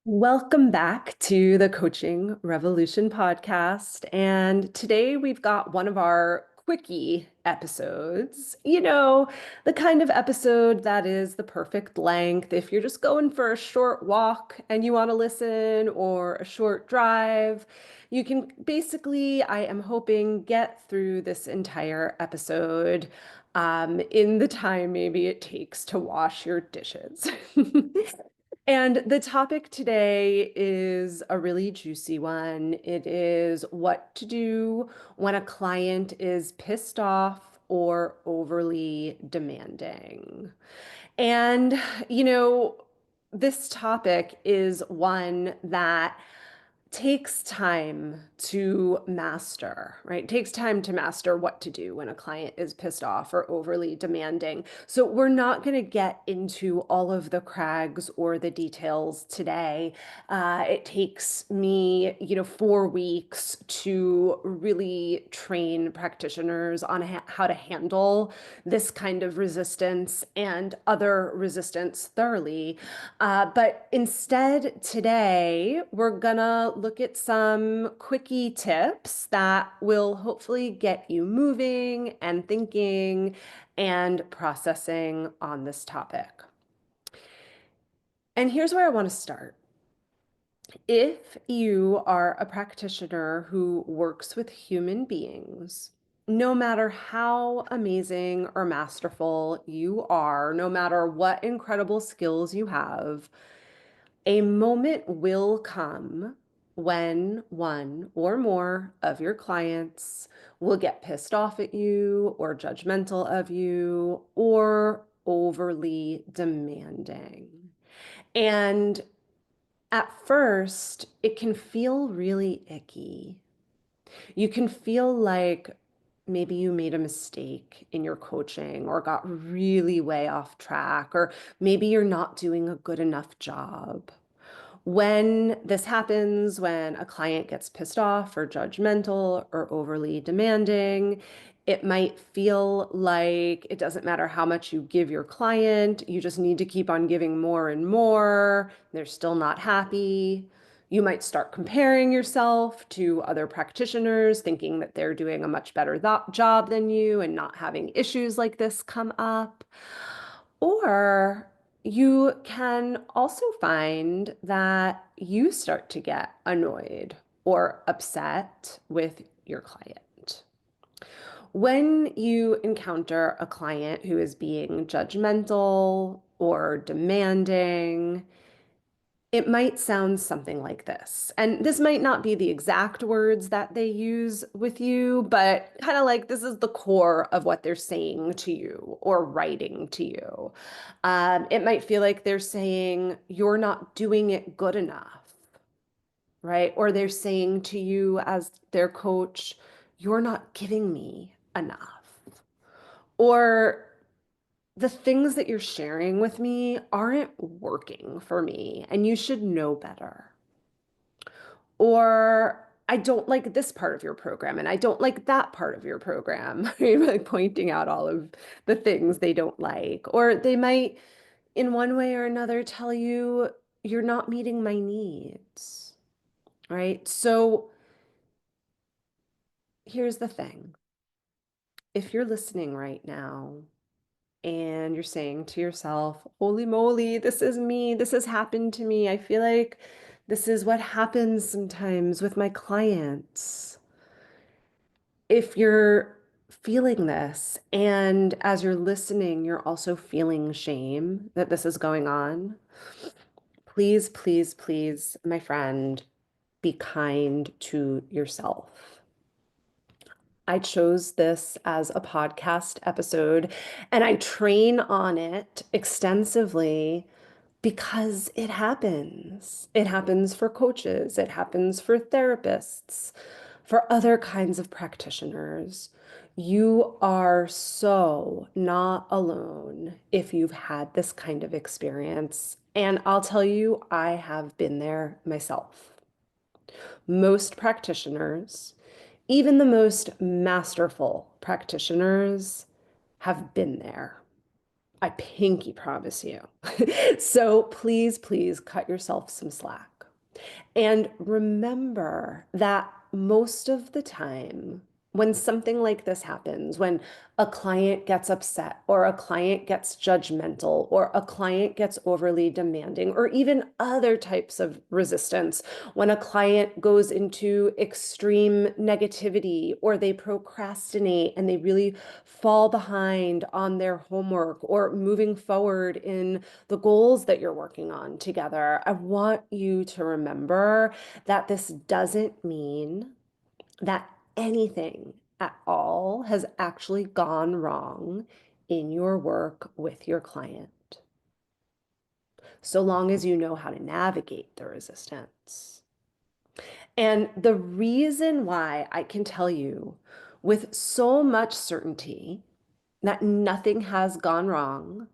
Welcome back to the Coaching Revolution podcast. And today we've got one of our quickie episodes. The kind of episode that is the perfect length if you're just going for a short walk and you want to listen or a short drive. You can basically, I am hoping, get through this entire episode in the time maybe it takes to wash your dishes. And the topic today is a really juicy one. It is what to do when a client is pissed off or overly demanding. And, you know, this topic is one that takes time to master, right? It takes time to master what to do when a client is pissed off or overly demanding. So we're not going to get into all of the crags or the details today. It takes me, 4 weeks to really train practitioners on how to handle this kind of resistance and other resistance thoroughly. But instead, today, we're gonna look at some quickie tips that will hopefully get you moving and thinking and processing on this topic. And here's where I want to start. If you are a practitioner who works with human beings, no matter how amazing or masterful you are, no matter what incredible skills you have, a moment will come when one or more of your clients will get pissed off at you or judgmental of you or overly demanding. And at first, it can feel really icky. You can feel like maybe you made a mistake in your coaching or got really way off track, or maybe you're not doing a good enough job. When this happens, when a client gets pissed off or judgmental or overly demanding, it might feel like it doesn't matter how much you give your client, you just need to keep on giving more and more. They're still not happy. You might start comparing yourself to other practitioners, thinking that they're doing a much better job than you and not having issues like this come up. Or you can also find that you start to get annoyed or upset with your client. When you encounter a client who is being judgmental or demanding, it might sound something like this. And this might not be the exact words that they use with you, but kind of like this is the core of what they're saying to you or writing to you. It might feel like they're saying, you're not doing it good enough, right? Or they're saying to you as their coach, you're not giving me enough. Or the things that you're sharing with me aren't working for me, and you should know better. Or I don't like this part of your program and I don't like that part of your program. You're like pointing out all of the things they don't like. Or they might, in one way or another, tell you, you're not meeting my needs, right? So here's the thing. If you're listening right now and you're saying to yourself, holy moly, this is me, this has happened to me. I feel like this is what happens sometimes with my clients. If you're feeling this and as you're listening, you're also feeling shame that this is going on, please, please, please, my friend, be kind to yourself. I chose this as a podcast episode and I train on it extensively because it happens. It happens for coaches, it happens for therapists, for other kinds of practitioners. You are so not alone if you've had this kind of experience. And I'll tell you, I have been there myself. Most practitioners, even the most masterful practitioners, have been there. I pinky promise you. So please, please cut yourself some slack. And remember that most of the time, when something like this happens, when a client gets upset, or a client gets judgmental, or a client gets overly demanding, or even other types of resistance, when a client goes into extreme negativity, or they procrastinate and they really fall behind on their homework or moving forward in the goals that you're working on together, I want you to remember that this doesn't mean that anything at all has actually gone wrong in your work with your client, so long as you know how to navigate the resistance. And the reason why I can tell you with so much certainty that nothing has gone wrong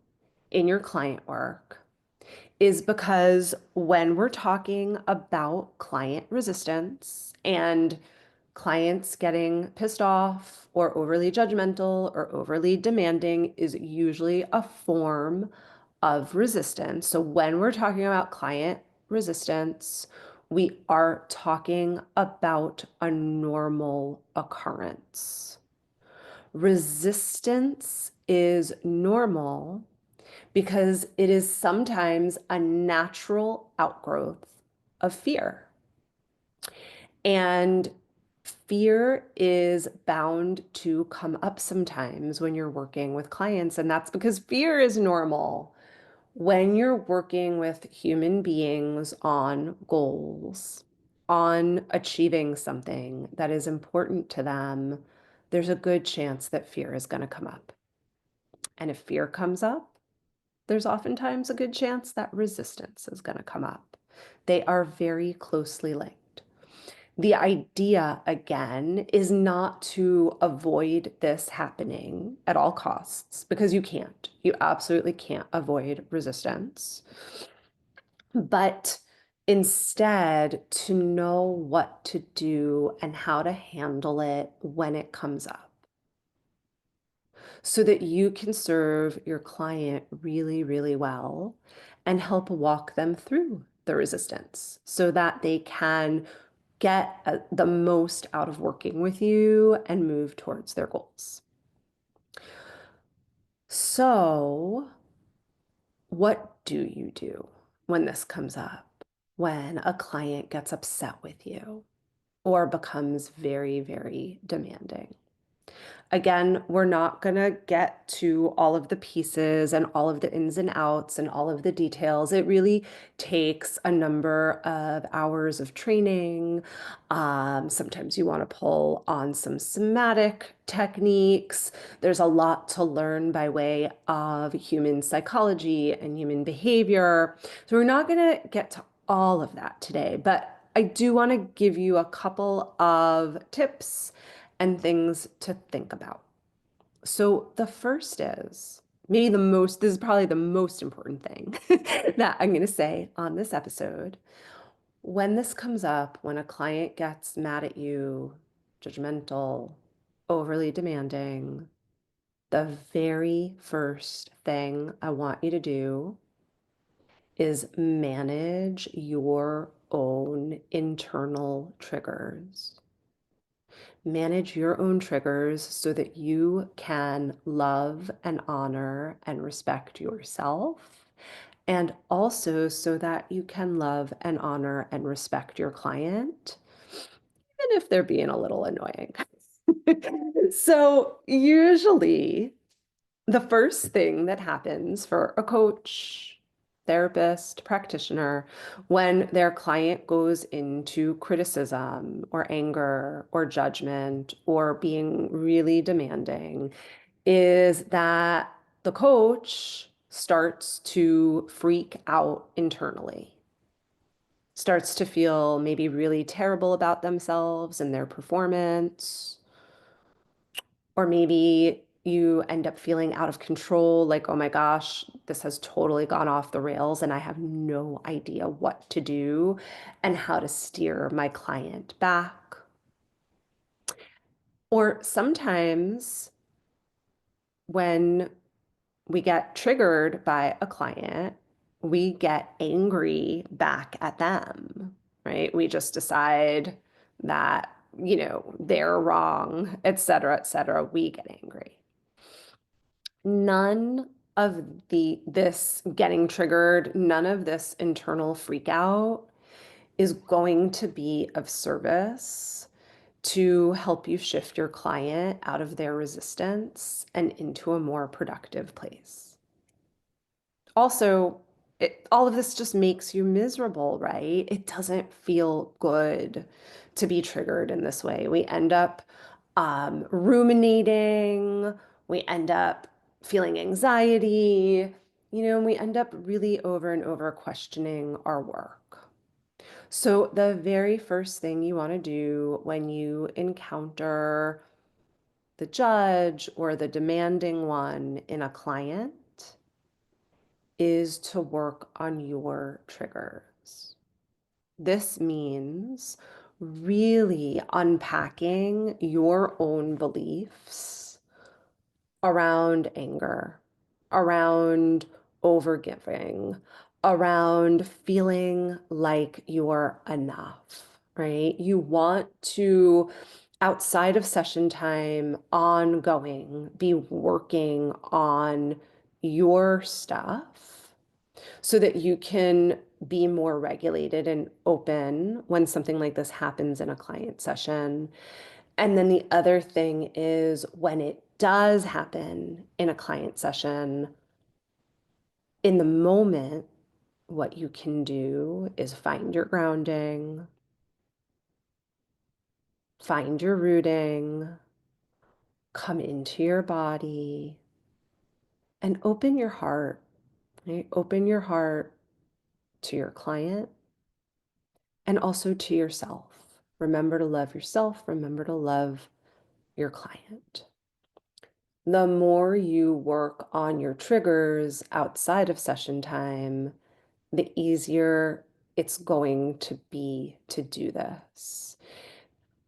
in your client work is because when we're talking about client resistance and clients getting pissed off or overly judgmental or overly demanding is usually a form of resistance. So when we're talking about client resistance, we are talking about a normal occurrence. Resistance is normal because it is sometimes a natural outgrowth of fear. And fear is bound to come up sometimes when you're working with clients, and that's because fear is normal. When you're working with human beings on goals, on achieving something that is important to them, there's a good chance that fear is going to come up. And if fear comes up, there's oftentimes a good chance that resistance is going to come up. They are very closely linked. The idea, again, is not to avoid this happening at all costs, because you can't. You absolutely can't avoid resistance. But instead, to know what to do and how to handle it when it comes up, so that you can serve your client really, really well and help walk them through the resistance so that they can get the most out of working with you and move towards their goals. So, what do you do when this comes up? When a client gets upset with you or becomes very, very demanding? Again, we're not going to get to all of the pieces and all of the ins and outs and all of the details. It really takes a number of hours of training. Sometimes you want to pull on some somatic techniques. There's a lot to learn by way of human psychology and human behavior. So we're not going to get to all of that today, but I do want to give you a couple of tips and things to think about. So the first is maybe this is probably the most important thing that I'm going to say on this episode. When this comes up, when a client gets mad at you, judgmental, overly demanding, the very first thing I want you to do is manage your own internal triggers. Manage your own triggers so that you can love and honor and respect yourself, and also so that you can love and honor and respect your client, even if they're being a little annoying. So usually the first thing that happens for a coach, therapist, practitioner, when their client goes into criticism or anger or judgment or being really demanding is that the coach starts to freak out internally, starts to feel maybe really terrible about themselves and their performance. Or maybe you end up feeling out of control, like, oh my gosh, this has totally gone off the rails and I have no idea what to do and how to steer my client back. Or sometimes when we get triggered by a client, we get angry back at them, right? We just decide that, they're wrong, et cetera, et cetera. We get angry. None of this getting triggered, none of this internal freak out is going to be of service to help you shift your client out of their resistance and into a more productive place. Also, all of this just makes you miserable, right? It doesn't feel good to be triggered in this way. We end up ruminating, we end up feeling anxiety, and we end up really over and over questioning our work. So, the very first thing you want to do when you encounter the judge or the demanding one in a client is to work on your triggers. This means really unpacking your own beliefs around anger, around overgiving, around feeling like you're enough, right? You want to, outside of session time, ongoing, be working on your stuff so that you can be more regulated and open when something like this happens in a client session. And then the other thing is when it does happen in a client session, in the moment, what you can do is find your grounding, find your rooting, come into your body, and open your heart, right? Open your heart to your client and also to yourself. Remember to love yourself. Remember to love your client. The more you work on your triggers outside of session time, the easier it's going to be to do this.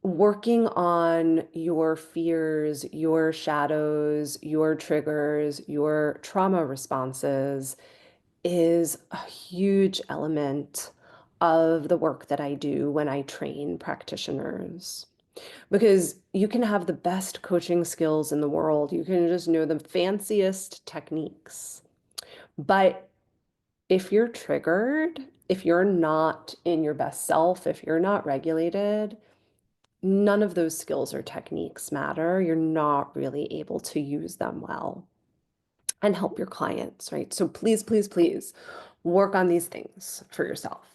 Working on your fears, your shadows, your triggers, your trauma responses is a huge element of the work that I do when I train practitioners. Because you can have the best coaching skills in the world, you can just know the fanciest techniques. But if you're triggered, if you're not in your best self, if you're not regulated, none of those skills or techniques matter. You're not really able to use them well and help your clients, right? So please, please, please work on these things for yourself.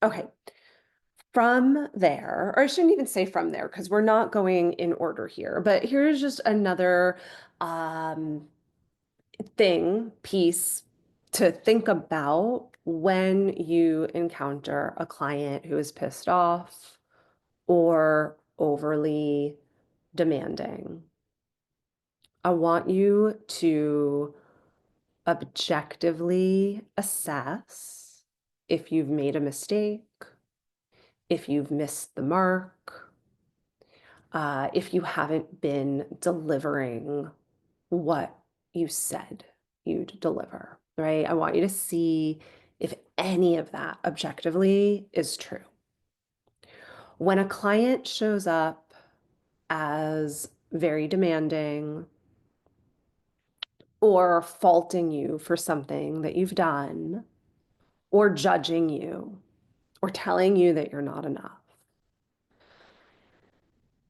Okay. From there, or I shouldn't even say from there because we're not going in order here, but here's just another um, piece to think about when you encounter a client who is pissed off or overly demanding. I want you to objectively assess if you've made a mistake, if you've missed the mark, if you haven't been delivering what you said you'd deliver, right? I want you to see if any of that objectively is true. When a client shows up as very demanding or faulting you for something that you've done, or judging you, or telling you that you're not enough,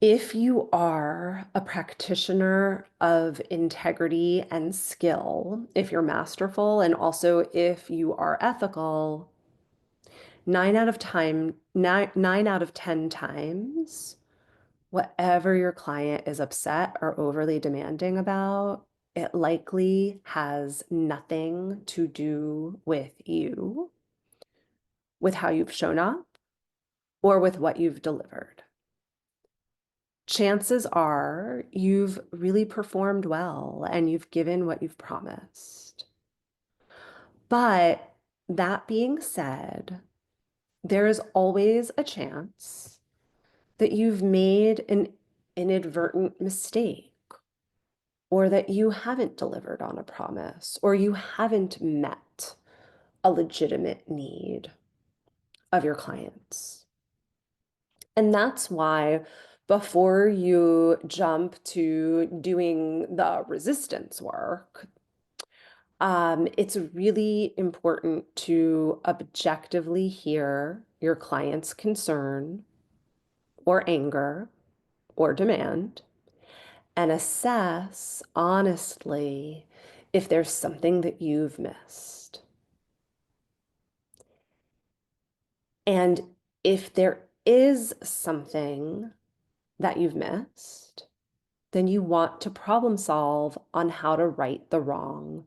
if you are a practitioner of integrity and skill, if you're masterful, and also if you are ethical, 9 out of 10 times, whatever your client is upset or overly demanding about, it likely has nothing to do with you, with how you've shown up, or with what you've delivered. Chances are you've really performed well and you've given what you've promised. But that being said, there is always a chance that you've made an inadvertent mistake or that you haven't delivered on a promise, or you haven't met a legitimate need of your clients. And that's why before you jump to doing the resistance work, it's really important to objectively hear your client's concern or anger or demand and assess honestly if there's something that you've missed. And if there is something that you've missed, then you want to problem solve on how to right the wrong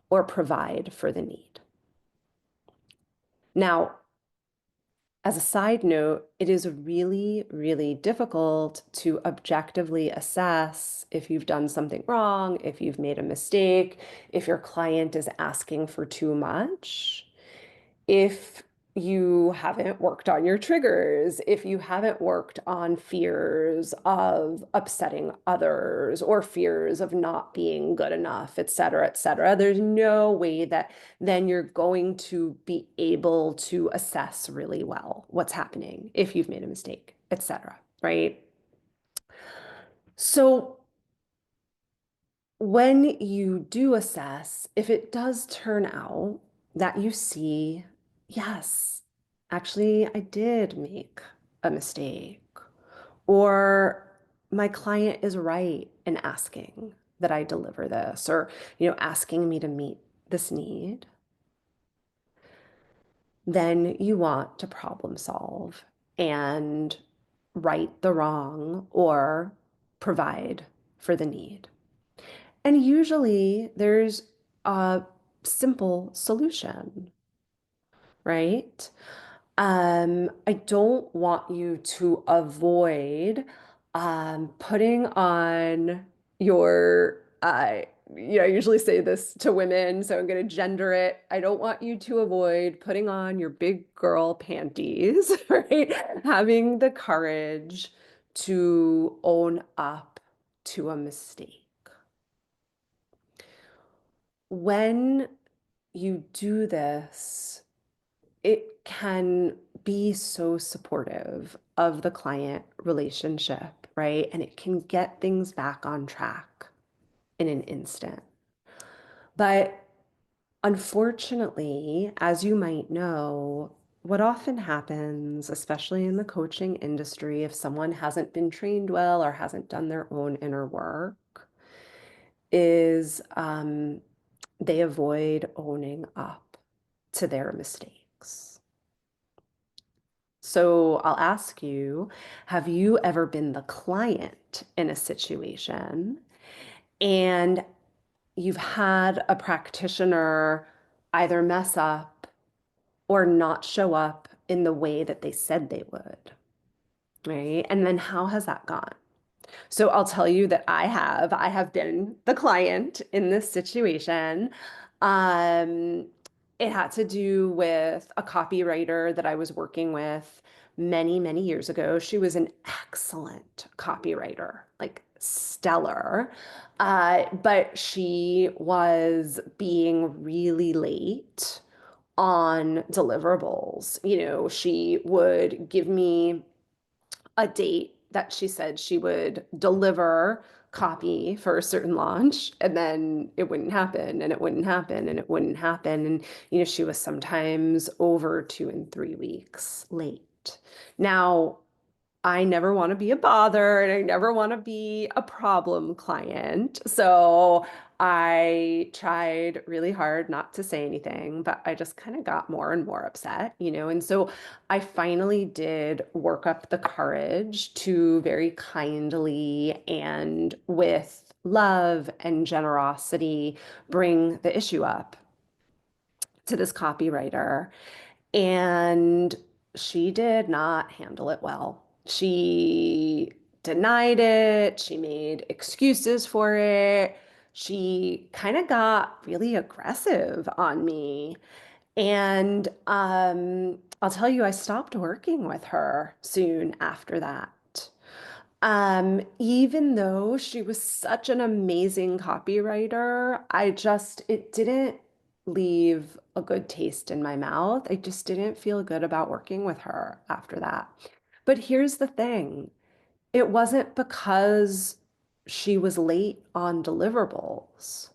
or provide for the need. Now, as a side note, it is really, really difficult to objectively assess if you've done something wrong, if you've made a mistake, if your client is asking for too much, if you haven't worked on your triggers, if you haven't worked on fears of upsetting others or fears of not being good enough, et cetera, et cetera. There's no way that then you're going to be able to assess really well what's happening if you've made a mistake, et cetera, right? So when you do assess, if it does turn out that you see, yes, actually, I did make a mistake, or my client is right in asking that I deliver this, or, asking me to meet this need, then you want to problem solve and right the wrong or provide for the need. And usually there's a simple solution, right? I don't want you to avoid putting on your, I usually say this to women, so I'm going to gender it. I don't want you to avoid putting on your big girl panties, right? Having the courage to own up to a mistake. When you do this, it can be so supportive of the client relationship, right? And it can get things back on track in an instant. But unfortunately, as you might know, what often happens, especially in the coaching industry, if someone hasn't been trained well or hasn't done their own inner work, is they avoid owning up to their mistakes. So I'll ask you, have you ever been the client in a situation and you've had a practitioner either mess up or not show up in the way that they said they would, right? And then how has that gone? So I'll tell you that I have been the client in this situation. Um, it had to do with a copywriter that I was working with many, many years ago. She was an excellent copywriter, like stellar. But she was being really late on deliverables. She would give me a date that she said she would deliver copy for a certain launch, and then it wouldn't happen, and it wouldn't happen, and it wouldn't happen. And, she was sometimes over 2 and 3 weeks late. Now, I never want to be a bother and I never want to be a problem client. So I tried really hard not to say anything, but I just kind of got more and more upset, And so I finally did work up the courage to very kindly and with love and generosity bring the issue up to this copywriter. And she did not handle it well. She denied it. She made excuses for it. She kind of got really aggressive on me. And I'll tell you, I stopped working with her soon after that. Even though she was such an amazing copywriter, it didn't leave a good taste in my mouth. I just didn't feel good about working with her after that. But here's the thing. It wasn't because she was late on deliverables.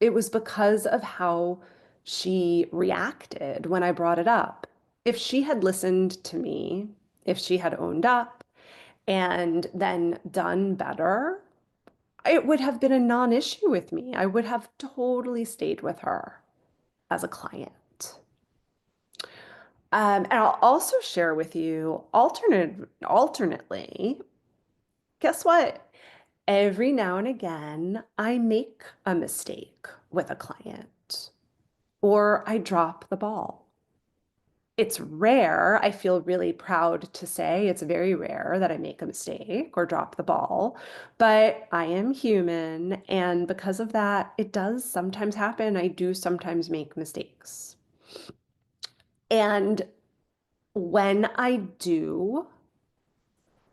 It was because of how she reacted when I brought it up. If she had listened to me, if she had owned up and then done better, it would have been a non-issue with me. I would have totally stayed with her as a client. And I'll also share with you alternately, guess what? Every now and again, I make a mistake with a client or I drop the ball. It's rare. I feel really proud to say it's very rare that I make a mistake or drop the ball, but I am human. And because of that, it does sometimes happen. I do sometimes make mistakes. And when I do,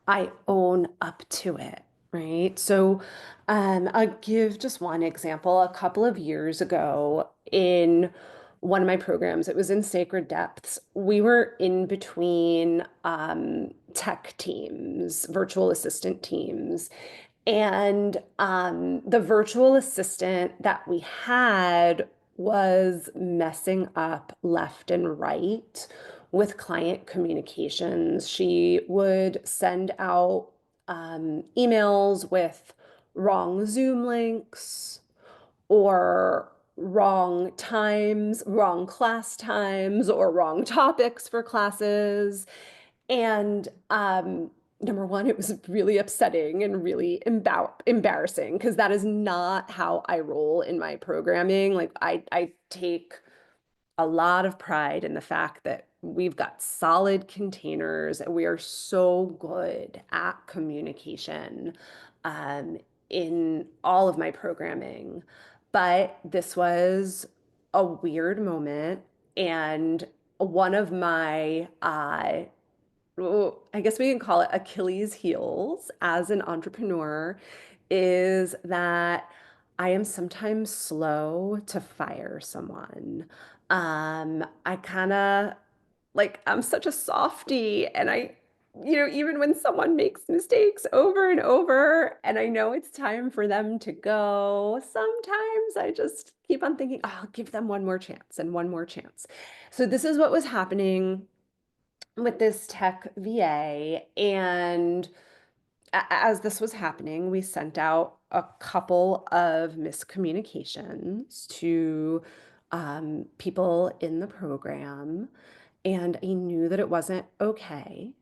I own up to it, right? So I'll give just one example. A couple of years ago, in one of my programs, it was in Sacred Depths. We were in between tech teams, virtual assistant teams, and the virtual assistant that we had was messing up left and right with client communications. She would send out emails with wrong Zoom links or wrong times, wrong class times, or wrong topics for classes. And number one, it was really upsetting and really embarrassing because that is not how I roll in my programming. Like I take a lot of pride in the fact that we've got solid containers and we are so good at communication um, in all of my programming. But this was a weird moment, and one of my I guess we can call it Achilles heels as an entrepreneur is that I am sometimes slow to fire someone. I kind of like, I'm such a softie, and even when someone makes mistakes over and over, and I know it's time for them to go, sometimes I just keep on thinking, oh, I'll give them one more chance and one more chance. So this is what was happening with this tech VA. And as this was happening, we sent out a couple of miscommunications to people in the program. And I knew that it wasn't okay.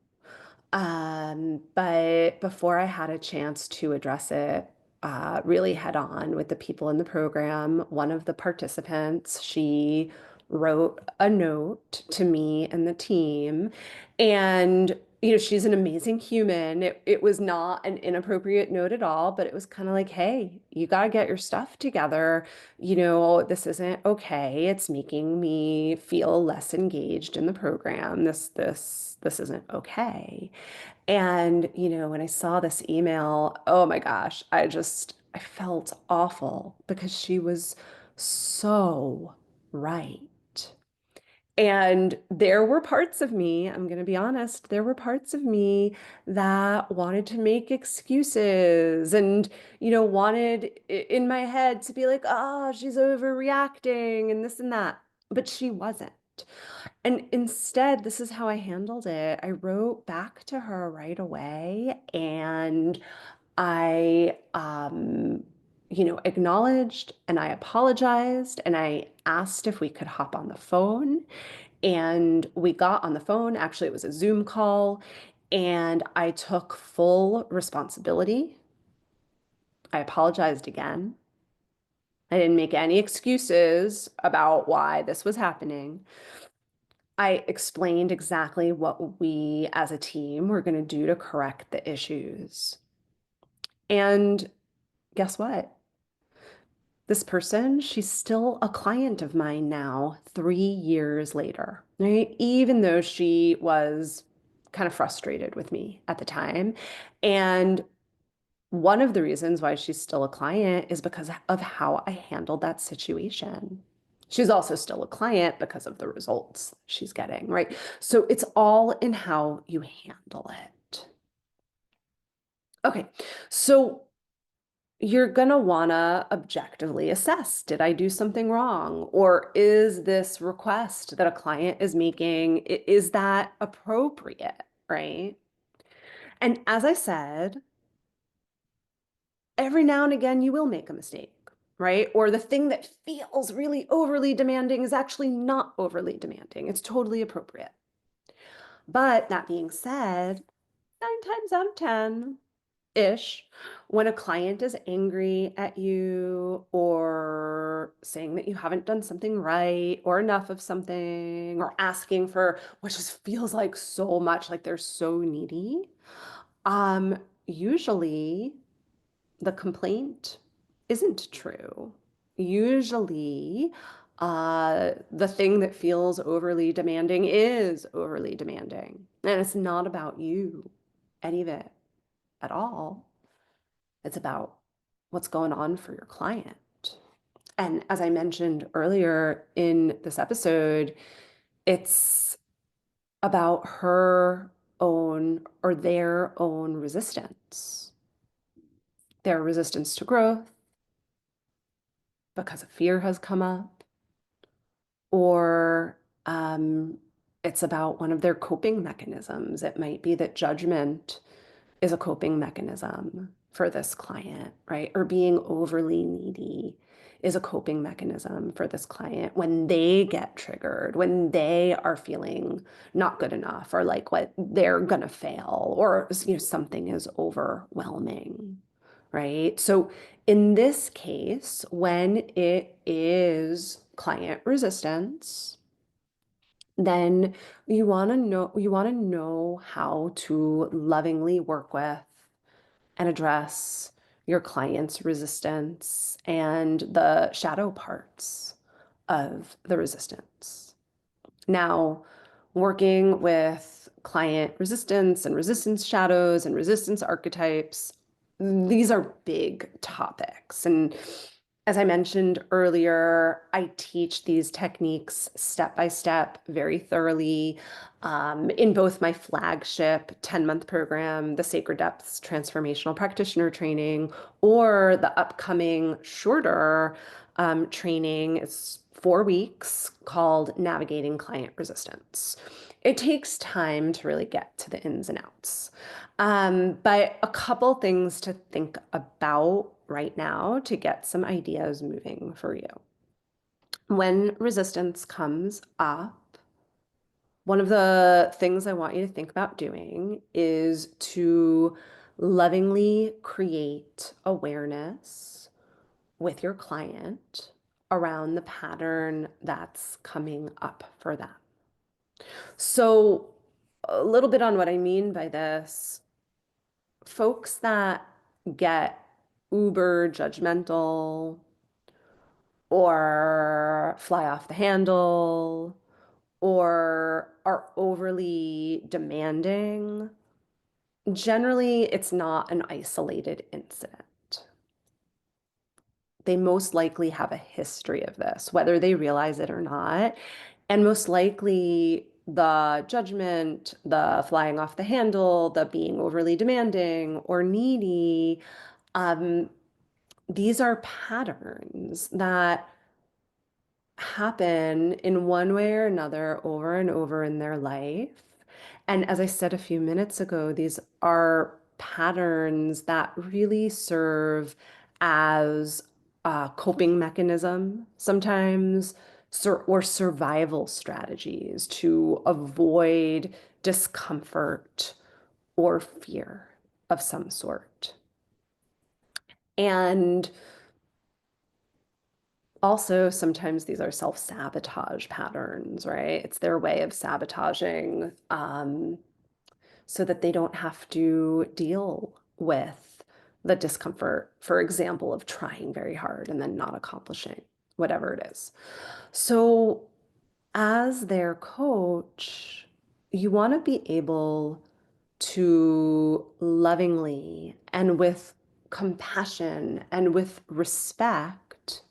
But before I had a chance to address it really head on with the people in the program, one of the participants, she wrote a note to me and the team. And, she's an amazing human. It was not an inappropriate note at all, but it was kind of like, hey, you got to get your stuff together. This isn't okay. It's making me feel less engaged in the program. This isn't okay. And, when I saw this email, oh my gosh, I felt awful because she was so right. And there were parts of me, I'm going to be honest, there were parts of me that wanted to make excuses and, wanted in my head to be like, oh, she's overreacting and this and that. But she wasn't. And instead, this is how I handled it. I wrote back to her right away and I, acknowledged and I apologized and I asked if we could hop on the phone. And we got on the phone. Actually, it was a Zoom call. And I took full responsibility. I apologized again. I didn't make any excuses about why this was happening. I explained exactly what we as a team were going to do to correct the issues. And guess what? This person, she's still a client of mine now, 3 years later, right? Even though she was kind of frustrated with me at the time. And one of the reasons why she's still a client is because of how I handled that situation. She's also still a client because of the results she's getting, right? So it's all in how you handle it. Okay, so you're gonna wanna objectively assess, did I do something wrong? Or is this request that a client is making, is that appropriate, right? And as I said, every now and again you will make a mistake, right? Or the thing that feels really overly demanding is actually not overly demanding. It's totally appropriate. But that being said, 9 times out of 10, ish, when a client is angry at you or saying that you haven't done something right or enough of something or asking for what just feels like so much, like they're so needy, usually the complaint isn't true. Usually, the thing that feels overly demanding is overly demanding. And it's not about you, any of it at all. It's about what's going on for your client. And as I mentioned earlier in this episode, it's about her own or their own resistance, their resistance to growth because a fear has come up, or it's about one of their coping mechanisms. It might be that judgment is a coping mechanism for this client, right? Or being overly needy is a coping mechanism for this client when they get triggered, when they are feeling not good enough or like what they're gonna fail or something is overwhelming, right? So in this case, when it is client resistance, then you want to know how to lovingly work with and address your client's resistance and the shadow parts of the resistance. Now, working with client resistance and resistance shadows and resistance archetypes, these are big topics. And as I mentioned earlier, I teach these techniques step by step, very thoroughly, in both my flagship 10-month program, the Sacred Depths Transformational Practitioner Training, or the upcoming shorter training. It's 4 weeks called Navigating Client Resistance. It takes time to really get to the ins and outs. But a couple things to think about right now to get some ideas moving for you. When resistance comes up, one of the things I want you to think about doing is to lovingly create awareness with your client around the pattern that's coming up for them. So, a little bit on what I mean by this, folks that get uber judgmental or fly off the handle or are overly demanding, generally it's not an isolated incident. They most likely have a history of this, whether they realize it or not. And most likely, the judgment, the flying off the handle, the being overly demanding or needy, um, these are patterns that happen in one way or another over and over in their life. And as I said a few minutes ago, these are patterns that really serve as a coping mechanism sometimes, or survival strategies to avoid discomfort or fear of some sort. And also, sometimes these are self-sabotage patterns, right? It's their way of sabotaging so that they don't have to deal with the discomfort, for example, of trying very hard and then not accomplishing whatever it is. So, as their coach, you want to be able to lovingly and with compassion and with respect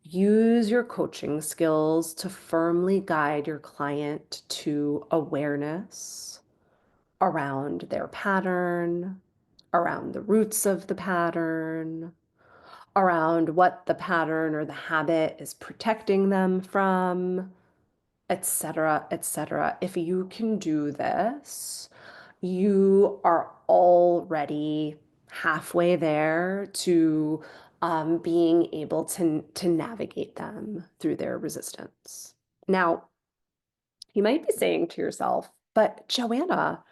use your coaching skills to firmly guide your client to awareness around their pattern, around the roots of the pattern, around what the pattern or the habit is protecting them from, etc., etc. If you can do this, you are already halfway there to being able to navigate them through their resistance. Now, you might be saying to yourself, but Joanna,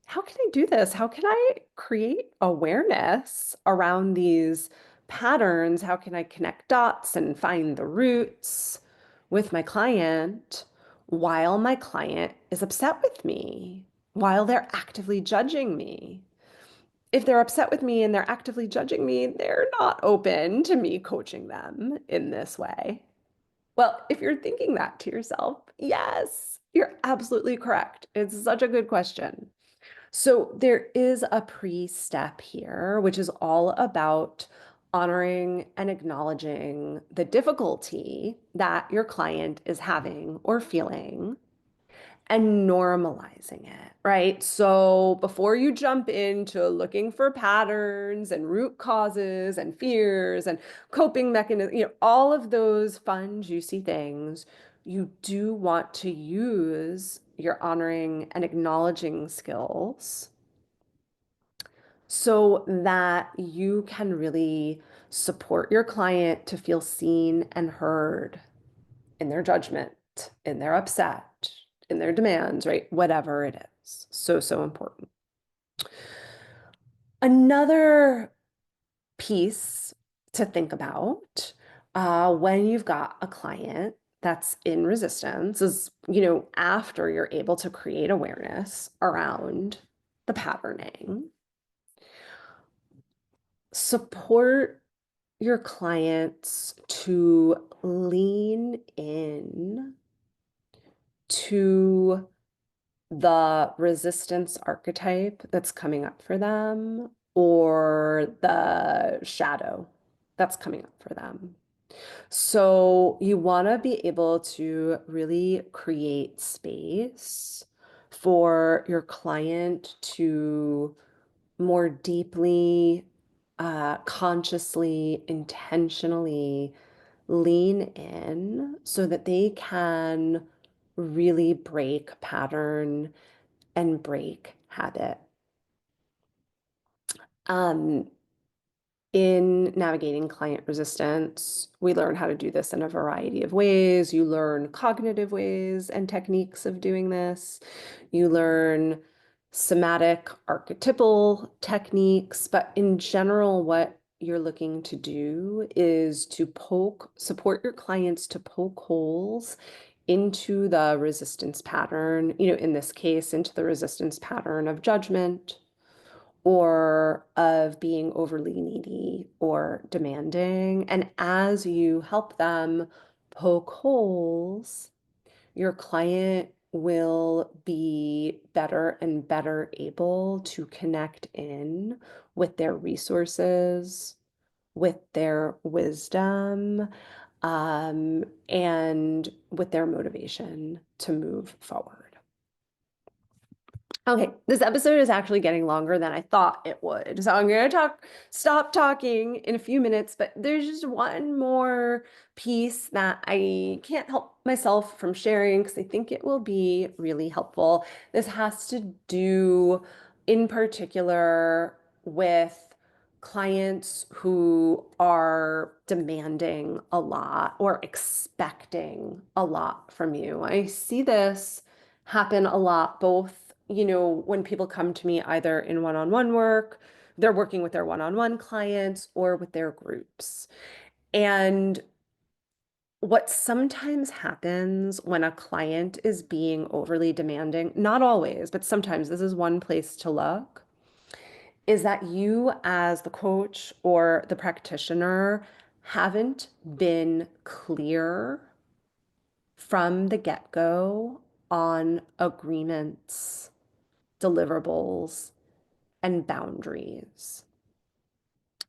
how can I do this? How can I create awareness around these patterns? How can I connect dots and find the roots with my client while my client is upset with me, while they're actively judging me? If they're upset with me and they're actively judging me, they're not open to me coaching them in this way. Well, if you're thinking that to yourself, yes, you're absolutely correct. It's such a good question. So there is a pre-step here, which is all about honoring and acknowledging the difficulty that your client is having or feeling and normalizing it, right? So before you jump into looking for patterns and root causes and fears and coping mechanisms, all of those fun, juicy things, you do want to use your honoring and acknowledging skills so that you can really support your client to feel seen and heard in their judgment, in their upset, in their demands, right? Whatever it is. So, so important. Another piece to think about when you've got a client that's in resistance is, after you're able to create awareness around the patterning, support your clients to lean in to the resistance archetype that's coming up for them or the shadow that's coming up for them. So you want to be able to really create space for your client to more deeply, consciously, intentionally lean in so that they can really break pattern and break habit. Um, in navigating client resistance, we learn how to do this in a variety of ways. You learn cognitive ways and techniques of doing this. You learn somatic archetypal techniques, but in general, what you're looking to do is to support your clients to poke holes into the resistance pattern, in this case, into the resistance pattern of judgment or of being overly needy or demanding. And as you help them poke holes, your client will be better and better able to connect in with their resources, with their wisdom, and with their motivation to move forward. Okay, this episode is actually getting longer than I thought it would. So I'm going to stop talking in a few minutes, but there's just one more piece that I can't help myself from sharing because I think it will be really helpful. This has to do in particular with clients who are demanding a lot or expecting a lot from you. I see this happen a lot, both, when people come to me either in one-on-one work, they're working with their one-on-one clients or with their groups. And what sometimes happens when a client is being overly demanding, not always, but sometimes this is one place to look, is that you as the coach or the practitioner haven't been clear from the get-go on agreements, deliverables, and boundaries.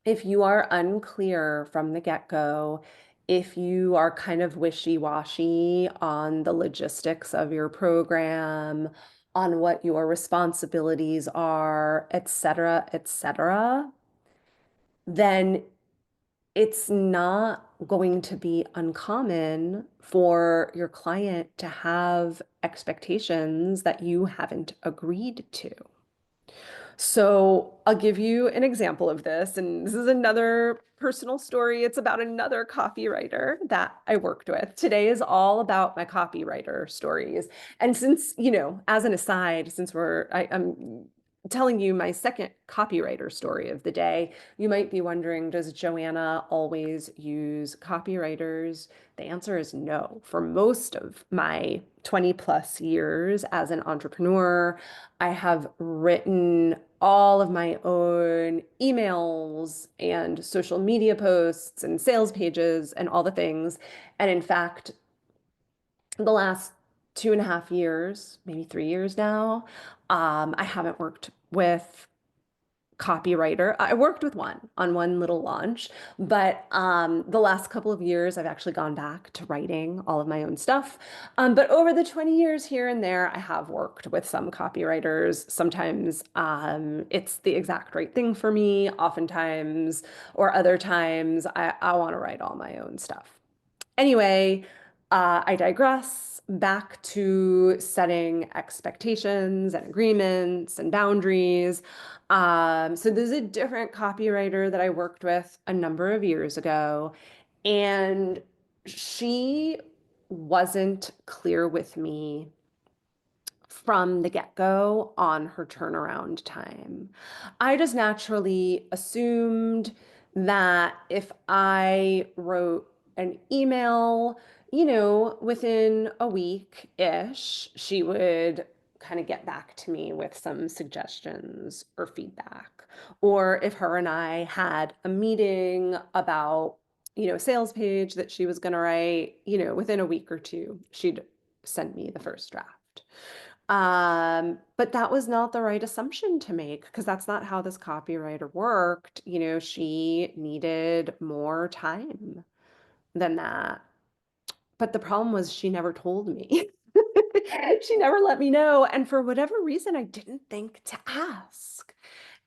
If you are unclear from the get-go, if you are kind of wishy-washy on the logistics of your program, on what your responsibilities are, et cetera, then it's not going to be uncommon for your client to have expectations that you haven't agreed to. So I'll give you an example of this, and this is another personal story. It's about another copywriter that I worked with. Today is all about my copywriter stories. And since, as an aside, since I'm telling you my second copywriter story of the day, you might be wondering, does Joanna always use copywriters? The answer is no. For most of my 20 plus years as an entrepreneur, I have written all of my own emails and social media posts and sales pages and all the things. And in fact, the last 2.5 years, maybe 3 years now, I haven't worked with copywriter. I worked with one on one little launch, but the last couple of years, I've actually gone back to writing all of my own stuff. But over the 20 years here and there, I have worked with some copywriters. Sometimes it's the exact right thing for me. Oftentimes, or other times, I want to write all my own stuff. Anyway, I digress. Back to setting expectations and agreements and boundaries. So there's a different copywriter that I worked with a number of years ago, and she wasn't clear with me from the get-go on her turnaround time. I just naturally assumed that if I wrote an email, within a week-ish, she would kind of get back to me with some suggestions or feedback. Or if her and I had a meeting about, a sales page that she was going to write, within a week or two, she'd send me the first draft. But that was not the right assumption to make because that's not how this copywriter worked. She needed more time than that. But the problem was she never told me. She never let me know. And for whatever reason, I didn't think to ask.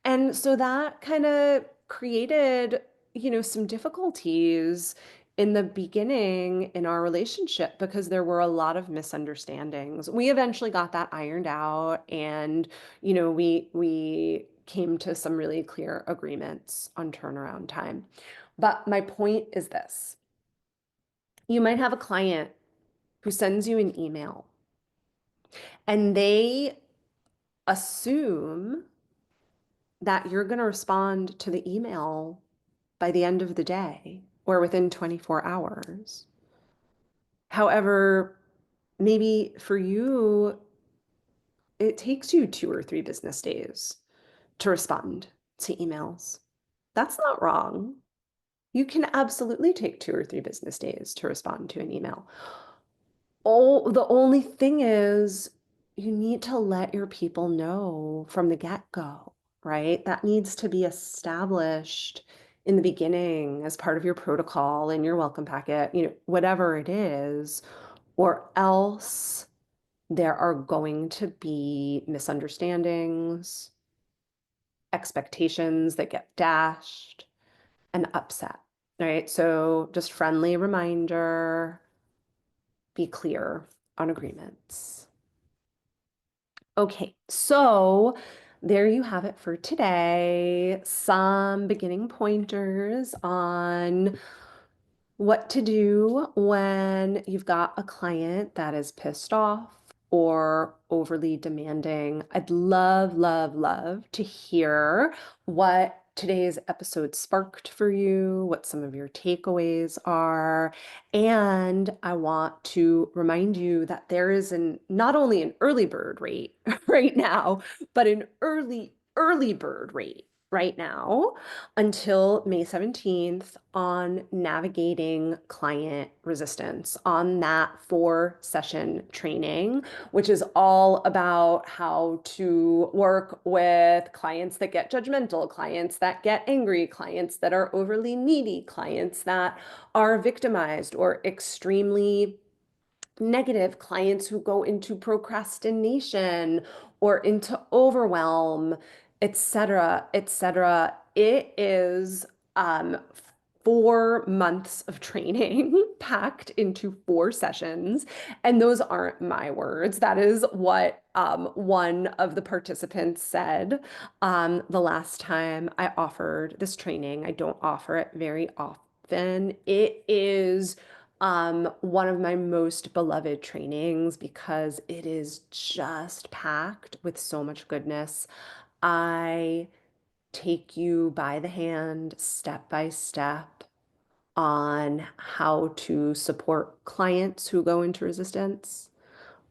And so that kind of created, some difficulties in the beginning in our relationship because there were a lot of misunderstandings. We eventually got that ironed out and, we came to some really clear agreements on turnaround time. But my point is this. You might have a client who sends you an email and they assume that you're going to respond to the email by the end of the day or within 24 hours. However, maybe for you, it takes you 2 or 3 business days to respond to emails. That's not wrong. You can absolutely take 2 or 3 business days to respond to an email. Oh, the only thing is you need to let your people know from the get-go, right? That needs to be established in the beginning as part of your protocol and your welcome packet, whatever it is, or else there are going to be misunderstandings, expectations that get dashed, and upset, right? So just friendly reminder, be clear on agreements. Okay, so there you have it for today. Some beginning pointers on what to do when you've got a client that is pissed off or overly demanding. I'd love, love, love to hear what today's episode sparked for you, what some of your takeaways are. And I want to remind you that there is not only an early bird rate right now, but an early bird rate right now until May 17th on navigating client resistance on that 4 session training, which is all about how to work with clients that get judgmental, clients that get angry, clients that are overly needy, clients that are victimized or extremely negative, clients who go into procrastination or into overwhelm, etc., etc. It is 4 months of training packed into 4 sessions. And those aren't my words. That is what one of the participants said the last time I offered this training. I don't offer it very often. It is one of my most beloved trainings because it is just packed with so much goodness. I take you by the hand, step by step, on how to support clients who go into resistance,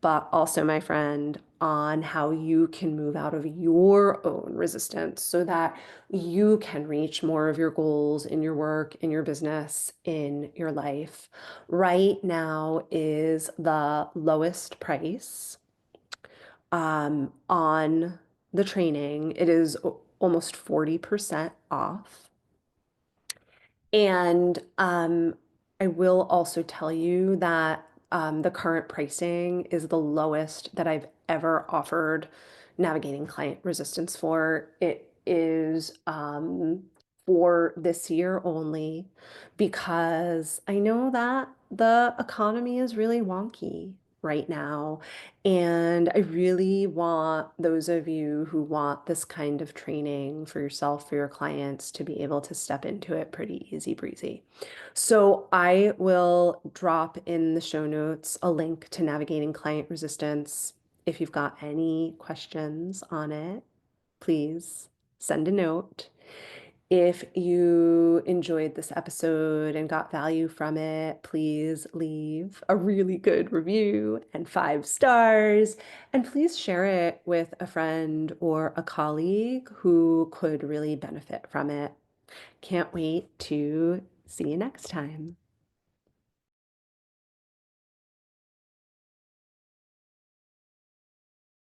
but also, my friend, on how you can move out of your own resistance so that you can reach more of your goals in your work, in your business, in your life. Right now is the lowest price on the training. It is almost 40% off. And I will also tell you that the current pricing is the lowest that I've ever offered navigating client resistance for. It is for this year only because I know that the economy is really wonky right now. And I really want those of you who want this kind of training for yourself, for your clients, to be able to step into it pretty easy breezy. So I will drop in the show notes a link to navigating client resistance. If you've got any questions on it, please send a note. If you enjoyed this episode and got value from it, please leave a really good review and 5 stars. And please share it with a friend or a colleague who could really benefit from it. Can't wait to see you next time.